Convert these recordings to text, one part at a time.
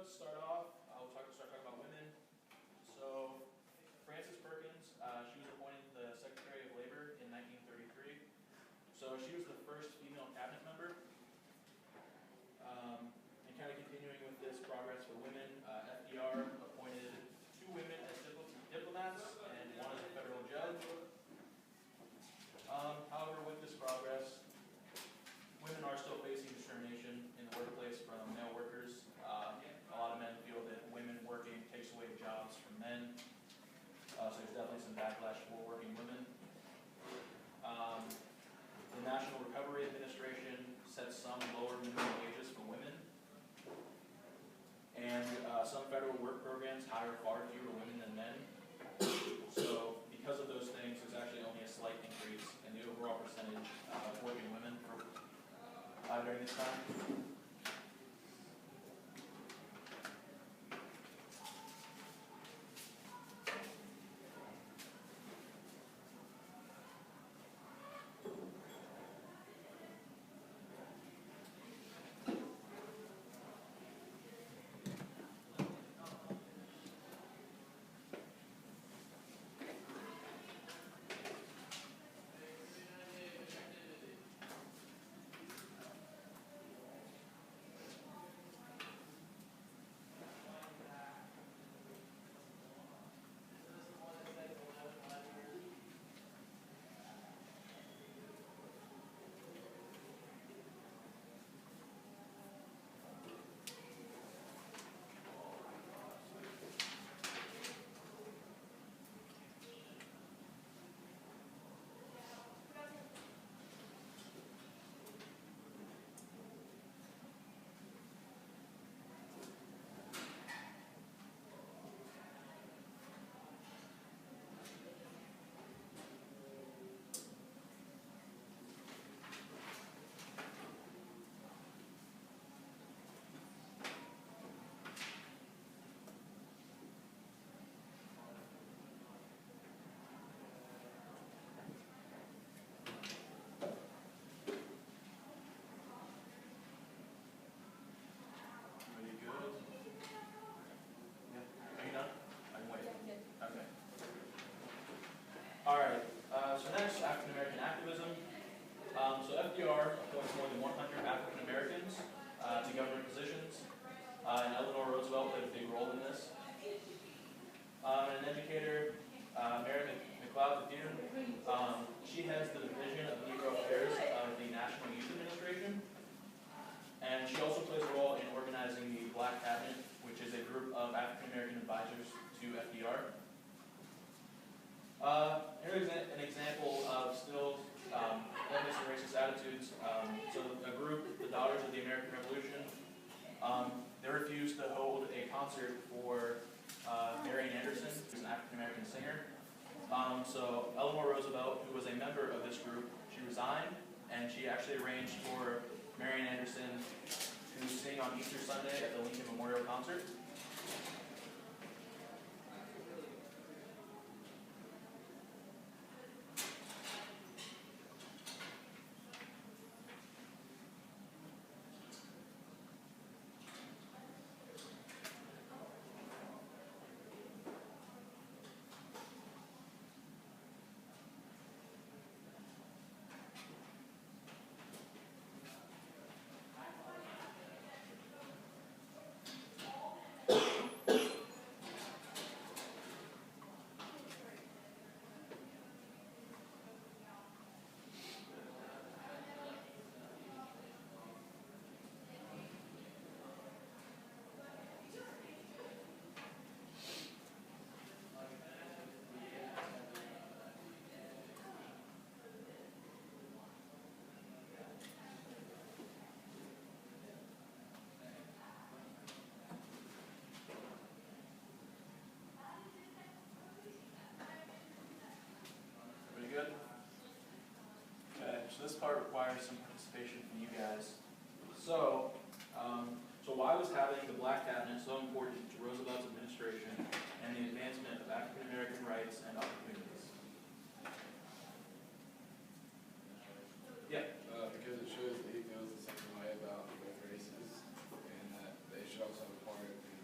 to start off, start talking about women. So, Frances Perkins, she was appointed the Secretary of Labor in 1933. So she was the first female cabinet member. And kind of continuing with this progress for women, FDR appointed 2 women as diplomats and 1 as a federal judge. However, with this progress, women are still facing discrimination in the workplace from male workers. A lot of men feel that women working takes away jobs from men. So there's definitely some backlash for working women. The National Recovery Administration sets some lower minimum wages for women. And some federal work programs hire far fewer women than men. So because of those things, there's actually only a slight increase in the overall percentage of working women during this time. Okay. All right. So next, African American activism. So FDR appoints more than 100 African Americans to government positions, and Eleanor Roosevelt played a big role in this. An educator, Mary McLeod Bethune, she heads the Division of Negro Affairs of the National Youth Administration, and she also plays a role in organizing the Black Cabinet, which is a group of African American advisors to FDR. Here's an example of still feminist and racist attitudes. So a group, the Daughters of the American Revolution, they refused to hold a concert for Marian Anderson, who's an African American singer. So Eleanor Roosevelt, who was a member of this group, she resigned, and she actually arranged for Marian Anderson to sing on Easter Sunday at the Lincoln Memorial Concert. Good? Okay, so this part requires some participation from you guys. So, why was having the Black Cabinet so important to Roosevelt's administration and the advancement of African American rights and opportunities? Yeah? Because it shows that he feels the same way about both races, and that they should also have a part in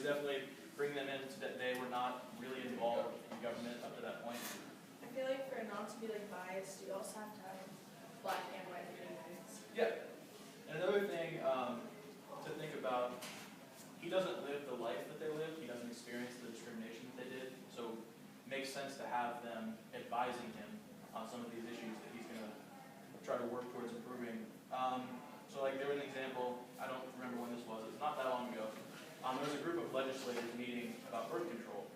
definitely bring them in so that they were not really involved in government up to that point. I feel like for it not to be like biased, you also have to have black and white opinions. Yeah. And another thing to think about, he doesn't live the life that they lived. He doesn't experience the discrimination that they did. So it makes sense to have them advising him on some of these issues that he's going to try to work towards improving. So like there was an example, I don't remember when this was, it's not that long ago. There was a group of legislators meeting about birth control,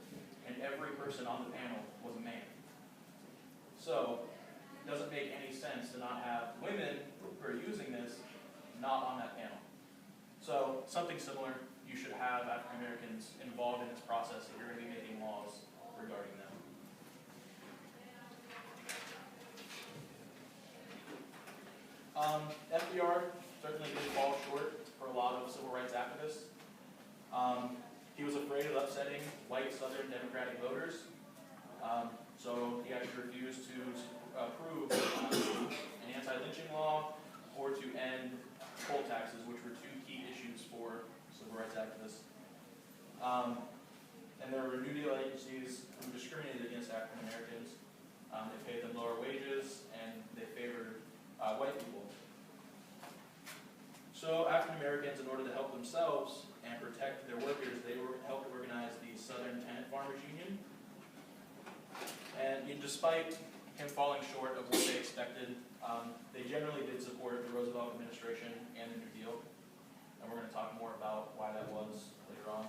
and every person on the panel was a man. So it doesn't make any sense to not have women who are using this not on that panel. So something similar, you should have African Americans involved in this process if you're going to be making laws regarding them. FDR certainly did fall short for a lot of civil rights activists. He was afraid of upsetting white Southern Democratic voters, so he actually refused to approve an anti-lynching law or to end poll taxes, which were two key issues for civil rights activists. And there were New Deal agencies who discriminated against African Americans. They paid them lower wages, and they favored white people. So African Americans, in order to help themselves and protect their workers, they helped organize the Southern Tenant Farmers Union. And despite him falling short of what they expected, they generally did support the Roosevelt administration and the New Deal. And we're going to talk more about why that was later on.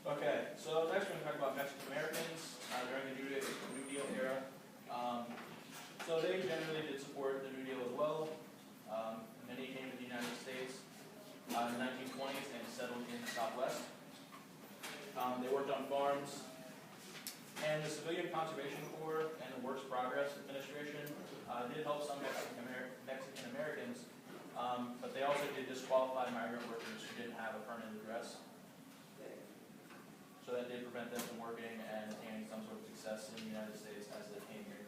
Okay, so next we're going to talk about Mexican Americans during the New Deal era. So they generally did support the New Deal as well. Many came to the United States in the 1920s and settled in the Southwest. They worked on farms, and the Civilian Conservation Corps and the Works Progress Administration did help some Mexican Americans, but they also did disqualify migrant workers who didn't have a permanent address. So that did prevent them from working and attaining some sort of success in the United States as they came here.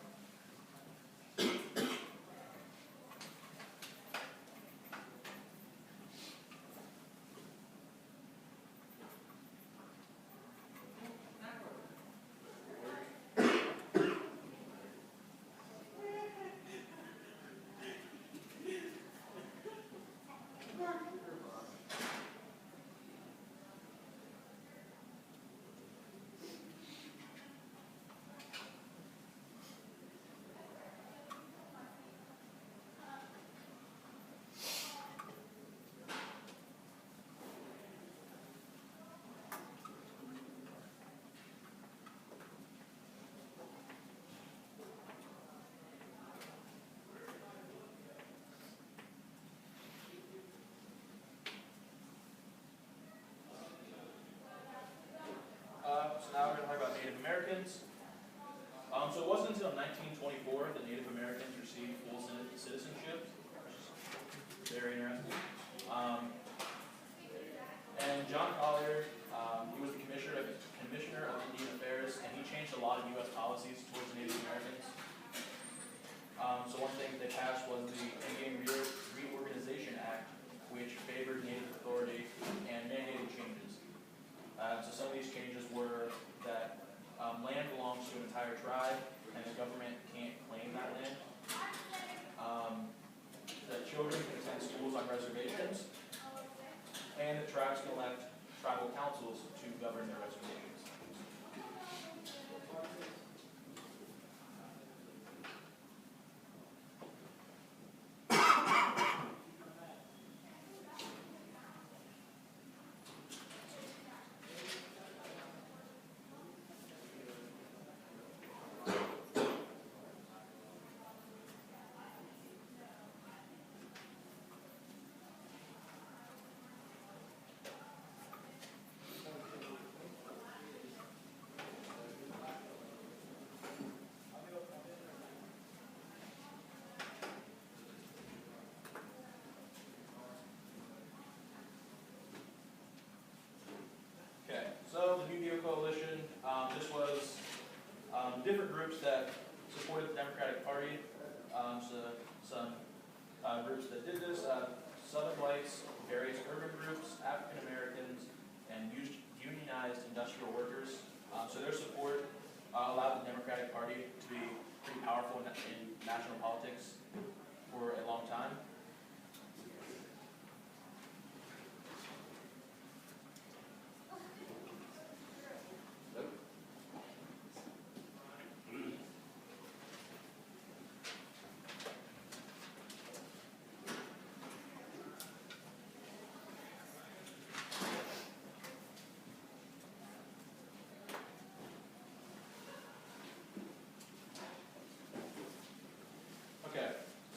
run reservations, and the tribes can elect tribal councils to govern their reservations. So the New Deal Coalition, this was different groups that supported the Democratic Party. So some groups that did this, Southern whites, various urban groups, African Americans, and unionized industrial workers. So their support allowed the Democratic Party to be pretty powerful in national politics for a long time.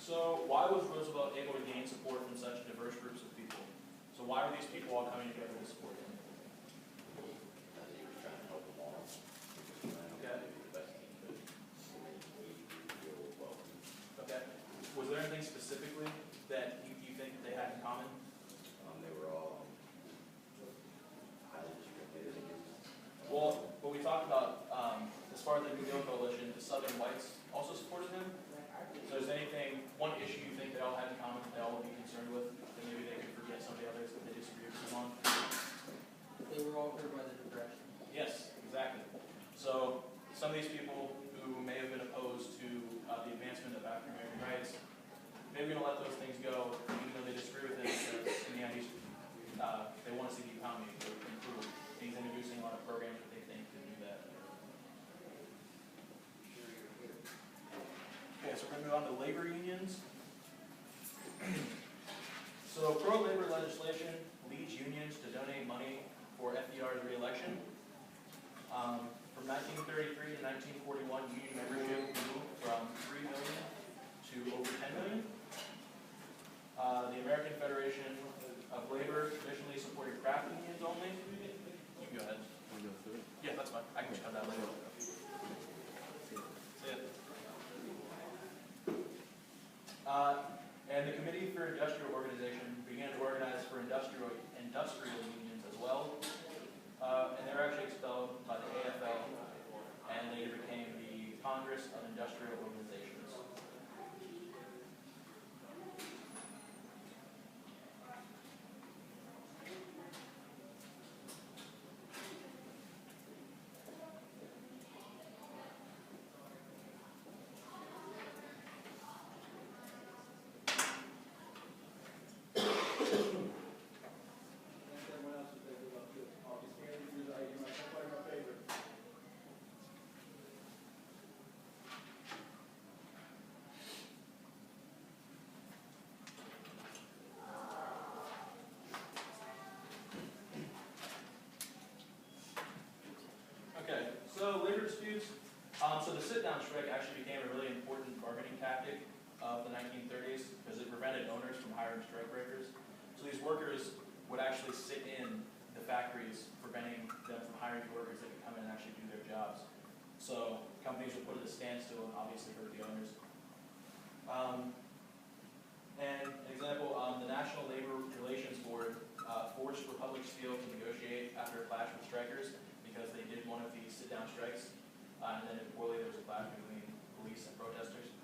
So why was Roosevelt able to gain support from such diverse groups of people? So why were these people all coming together to support him? Because he was trying to help them all. Okay. The best he could. Okay. Was there anything specifically that you think that they had in common? They were all highly discriminated against. Well, what we talked about, as far as the New Deal Coalition, the Southern whites also supported him. So is there anything, one issue you think they all had in common that they all would be concerned with, that maybe they could forget some of the others that they disagree with them on? They were all hurt by the Depression. Yes, exactly. So some of these people who may have been opposed to the advancement of African American rights, maybe we're going to let those things go, even though they disagree with it, because in the end, they want to see the economy improve. He's introducing a lot of programs that they think can do that. Okay, so we're going to move on to labor unions. So pro-labor legislation leads unions to donate money for FDR's re-election. From 1933 to 1941, union membership moved from 3 million to over 10 million. The American Federation of Labor traditionally supported craft unions only. You can go ahead. Want to go through it? Yeah, that's fine. I can just come down later. See it. And the Committee for Industrial Organization began to organize for industrial unions as well. And they were actually expelled by the AFL and later became the Congress of Industrial Organizations. Okay, so labor disputes. So the sit-down strike actually became a really important bargaining tactic of the 1930s because it prevented owners from hiring strike breakers. So these workers would actually sit in the factories, preventing them from hiring workers that could come in and actually do their jobs. So companies would put it at a standstill and obviously hurt the owners. And an example, the National Labor Relations Board forced Republic Steel to negotiate after a clash with strikers because they did one of these sit-down strikes. And then in Worley, there was a clash between police and protesters.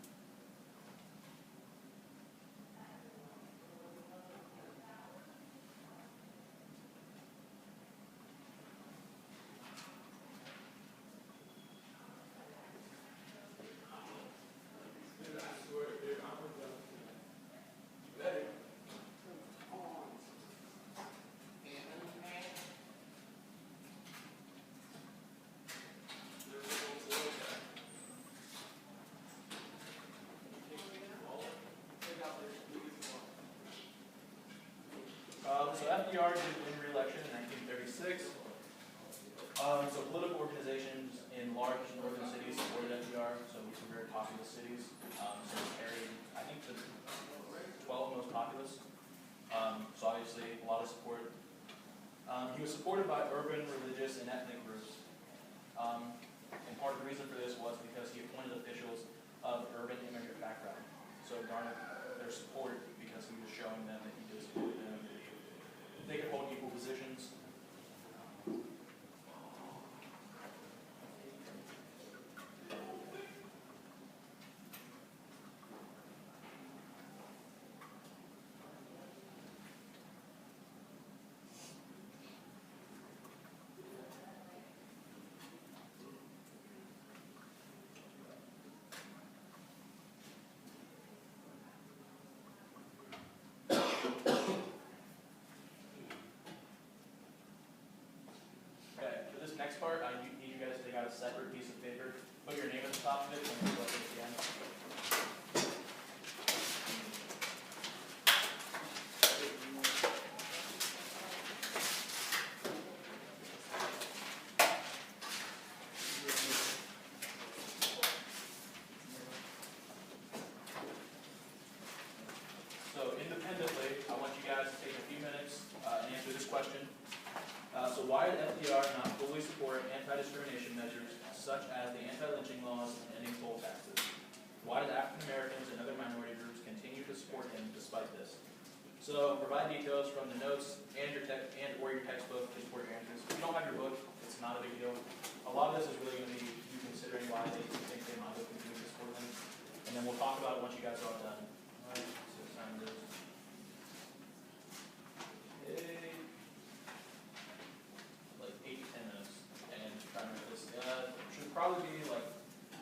So FDR did win re-election in 1936. So political organizations in large northern cities supported FDR, so these were very populous cities. So it carried, I think, the 12 most populous. So obviously a lot of support. He was supported by urban, religious, and ethnic groups. And part of the reason for this was because he appointed officials of urban immigrant background. So garnered their support because he was showing them that he did support them. They could hold equal positions. Okay, for this next part, I need you guys to take out a separate piece of paper, put your name at the top of it, and then select it again. So independently, I want you guys to take a few minutes and answer this question. So why did FDR not fully support anti-discrimination measures such as the anti-lynching laws and ending poll taxes? Why did African Americans and other minority groups continue to support him despite this? So provide details from the notes and your or your textbook to support your answers. If you don't have your book, it's not a big deal. A lot of this is really going to be you considering why they think they might have continued to support them. And then we'll talk about it once you guys are all done. All right, so time is like 8 to 10 minutes, and try to make this. Should probably be like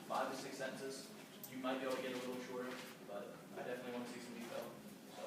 5 to 6 sentences. You might be able to get a little shorter, but I definitely want to see some detail. So.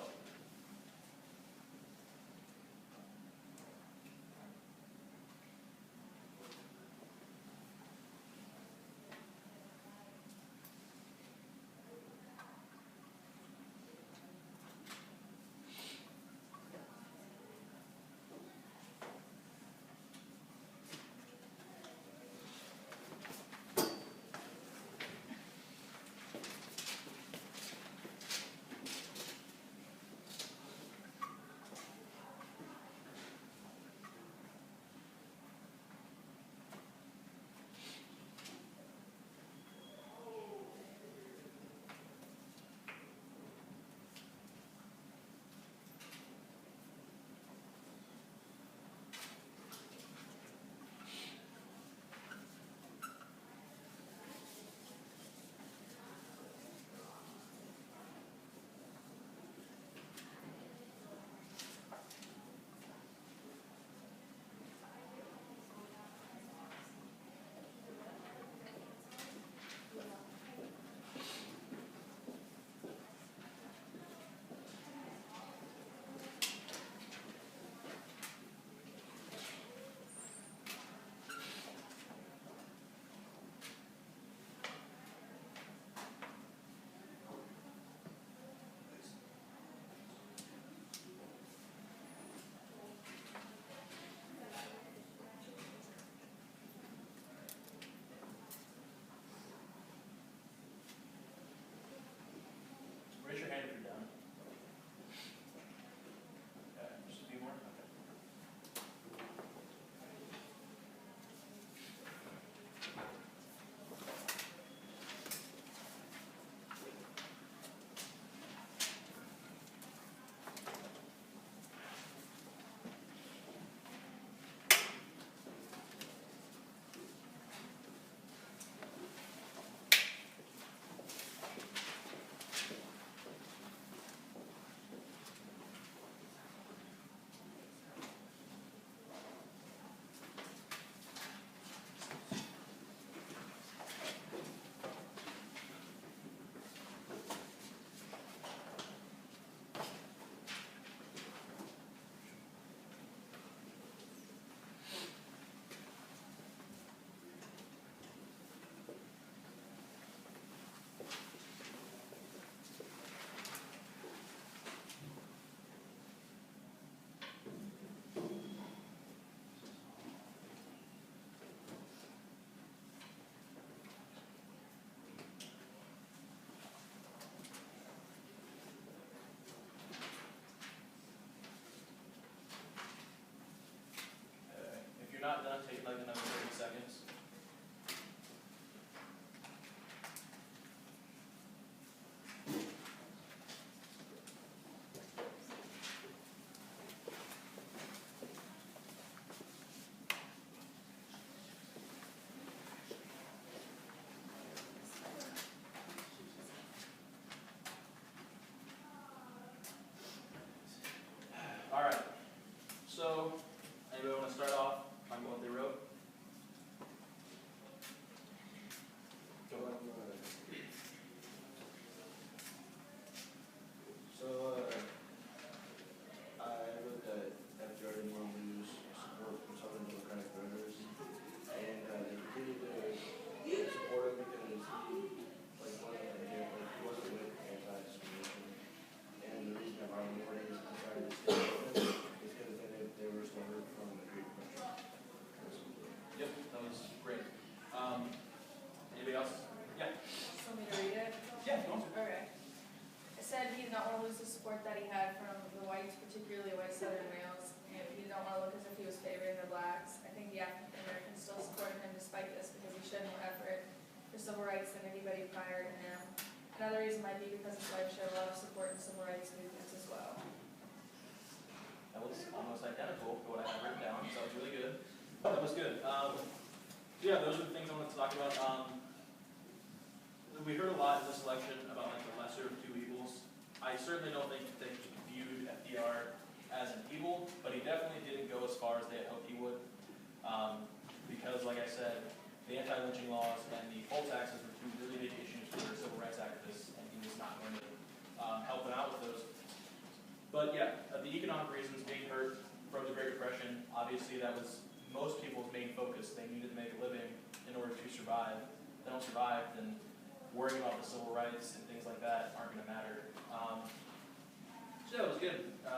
whites, particularly white Southern males, and you don't want to look as if he was favoring the blacks. I think the African Americans still supported him despite this because he showed more effort for civil rights than anybody prior to him. Another reason might be because his wife showed a lot of support in civil rights movements as well. That was almost identical to what I had written down, so that was really good. That was good. Yeah, those are the things I wanted to talk about. We heard a lot in this election about like the lesser of two evils. I certainly don't think they viewed FDR as an evil, but he definitely didn't go as far as they had hoped he would. Because, like I said, the anti-lynching laws and the poll taxes were two really big issues for civil rights activists, and he was not going to help them out with those. But yeah, the economic reasons, being hurt from the Great Depression, obviously that was most people's main focus. They needed to make a living in order to survive. If they don't survive, then worrying about the civil rights and things like that aren't going to matter. So yeah, it was good.